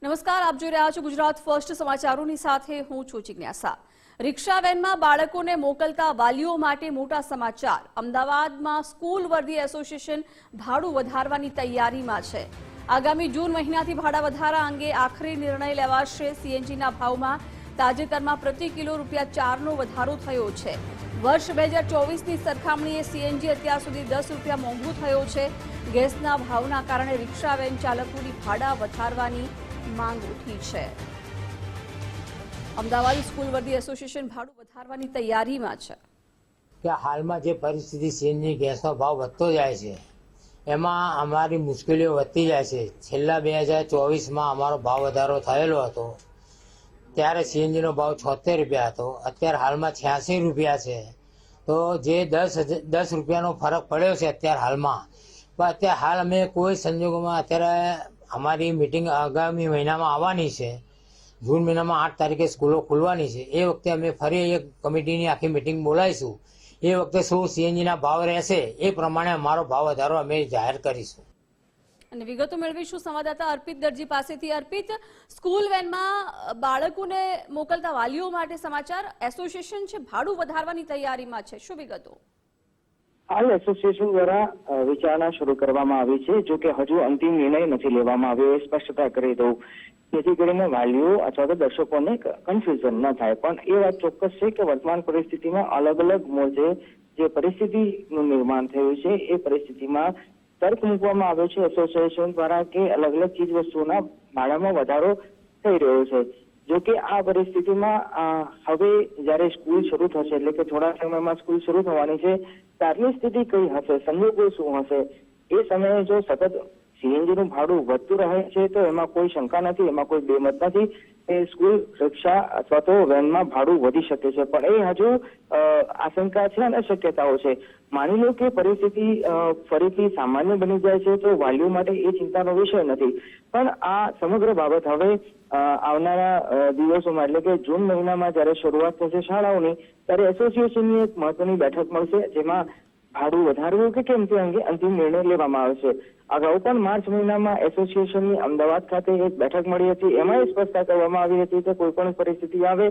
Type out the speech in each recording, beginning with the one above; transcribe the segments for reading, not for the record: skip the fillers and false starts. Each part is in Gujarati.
નમસ્કાર, આપ જોઈ રહ્યા છો ગુજરાત ફર્સ્ટ સમાચારોની સાથે હું છું જિજ્ઞાસા। રિક્ષા વેનમાં બાળકોને મોકલતા વાલીઓ માટે મોટા સમાચાર। અમદાવાદમાં સ્કૂલ વર્ધી એસોસિએશન ભાડું વધારવાની તૈયારીમાં છે। આગામી જૂન મહિનાથી ભાડા વધારા અંગે આખરી નિર્ણય લેવાશે। સીએનજીના ભાવમાં તાજેતરમાં પ્રતિ કિલો ₹4નો વધારો થયો છે। વર્ષ 2024ની સરખામણીએ સીએનજી અત્યાર સુધી ₹10 મોંઘું થયો છે। ગેસના ભાવના કારણે રિક્ષા વેન ચાલકોની ભાડા વધારવાની માંગ ઉઠી છે। અમદાવાદ સ્કૂલ વર્ધી એસોસિએશન ભાડું વધારવાની તૈયારીમાં છે કે હાલમાં જે પરિસ્થિતિ સીએનજી ગેસનો ભાવ વધતો જાય છે એમાં અમારી મુશ્કેલીઓ વધતી જાય છે। છેલ્લા 2024માં અમારો ભાવ વધારો થયેલો હતો ત્યારે સીએનજીનો ભાવ ₹76 હતો, અત્યારે હાલમાં ₹86 છે। તો જે ₹10 ફરક પડ્યો છે અત્યારે હાલમાં। પણ અત્યારે હાલ અમે કોઈ સંજોગોમાં અત્યારે અમારી મિટિંગ આગામી મહિનામાં આવવાની છે। જૂન મહિનામાં 8 તારીખે સ્કૂલો ખુલવાની છે। એ વખતે અમે ફરી એક કમિટીની આખી મિટિંગ બોલાવીશું। એ વખતે શું સીએનજીના ભાવ રહેશે એ પ્રમાણે અમારો ભાવ વધારો અમે જાહેર કરીશું। અને વિગતો મેળવીશું સંવાદદાતા અર્પિત દરજી પાસેથી। અર્પિત, સ્કૂલ વેનમાં બાળકોને મોકલતા વાલીઓ માટે સમાચાર। એસોસિએશન છે ભાડું વધારવાની તૈયારીમાં છે, શું વિગતો? હાલ એસોસિએશન દ્વારા વિચારણા શરૂ કરવામાં આવી છે, જો કે હજુ અંતિમ નિર્ણય નથી લેવામાં આવ્યો, એ સ્પષ્ટતા કરી દઉં, જેથી કરીને વાલીઓ અથવા તો દર્શકોને કન્ફ્યુઝન ન થાય। પણ એ વાત ચોક્કસ છે કે વર્તમાન પરિસ્થિતિમાં અલગ અલગ મોરચે જે પરિસ્થિતિનું નિર્માણ થયું છે એ પરિસ્થિતિમાં તર્ક મૂકવામાં આવ્યો છે એસોસિએશન દ્વારા કે અલગ અલગ ચીજ વસ્તુઓના ભાડામાં વધારો થઈ રહ્યો છે। જો કે આ પરિસ્થિતિમાં હવે જ્યારે સ્કૂલ શરૂ થશે, એટલે કે થોડા સમયમાં સ્કૂલ શરૂ થવાની છે, ત્યારની સ્થિતિ કઈ હશે, સંજોગો શું હશે, એ સમયે જો સતત સીએનજીનું ભાડું વધતું રહે છે તો એમાં કોઈ શંકા નથી, એમાં કોઈ બેમત નથી એ સ્કૂલ રિક્ષા અથવા તો વેનમાં ભાડું વધી શકે છે। પણ એ હજુ આશંકા છે અને શક્યતાઓ છે। માની લો કે પરિસ્થિતિ ફરીથી સામાન્ય બની જાય છે તો વાલીઓ માટે એ ચિંતાનો વિષય નથી। પણ આ સમગ્ર બાબત હવે આવનારા દિવસોમાં, એટલે કે જૂન મહિનામાં જ્યારે શરૂઆત થશે શાળાઓની, ત્યારે એસોસિએશનની એક મહત્વની બેઠક મળશે, જેમાં ભાડું વધારવું કે કેમ તે અંગે અંતિમ નિર્ણય લેવામાં આવશે। અગાઉ પણ માર્ચ મહિનામાં એસોસિએશનની અમદાવાદ ખાતે એક બેઠક મળી હતી, એમાં એ સ્પષ્ટતા કરવામાં આવી હતી કે કોઈ પણ પરિસ્થિતિ આવે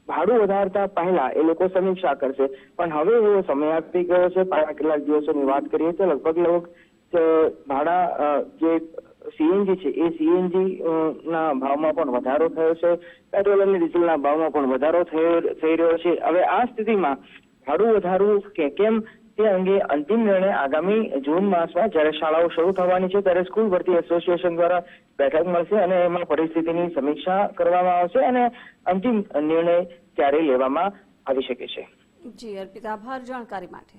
ભાડું વધારતા પહેલા એ લોકો સમીક્ષા કરશે। પણ હવે એવો સમય આપી ગયો છે। કેટલાક દિવસોની વાત કરીએ તો લગભગ ભાડા જે સીએનજી છે એ સીએનજી ના ભાવમાં પણ વધારો થયો છે, પેટ્રોલ અને ડીઝલના ભાવમાં પણ વધારો થઈ રહ્યો છે। હવે આ સ્થિતિમાં ભાડું વધારવું કે કેમ તે અંગે અંતિમ નિર્ણય આગામી જૂન માસમાં જ્યારે શાળાઓ શરૂ થવાની છે ત્યારે સ્કૂલ ભરતી એસોસિએશન દ્વારા બેઠક મળશે અને એમાં પરિસ્થિતિની સમીક્ષા કરવામાં આવશે અને અંતિમ નિર્ણય ત્યારે લેવામાં આવી શકે છે। જી અર્પિત, આભાર જાણકારી માટે।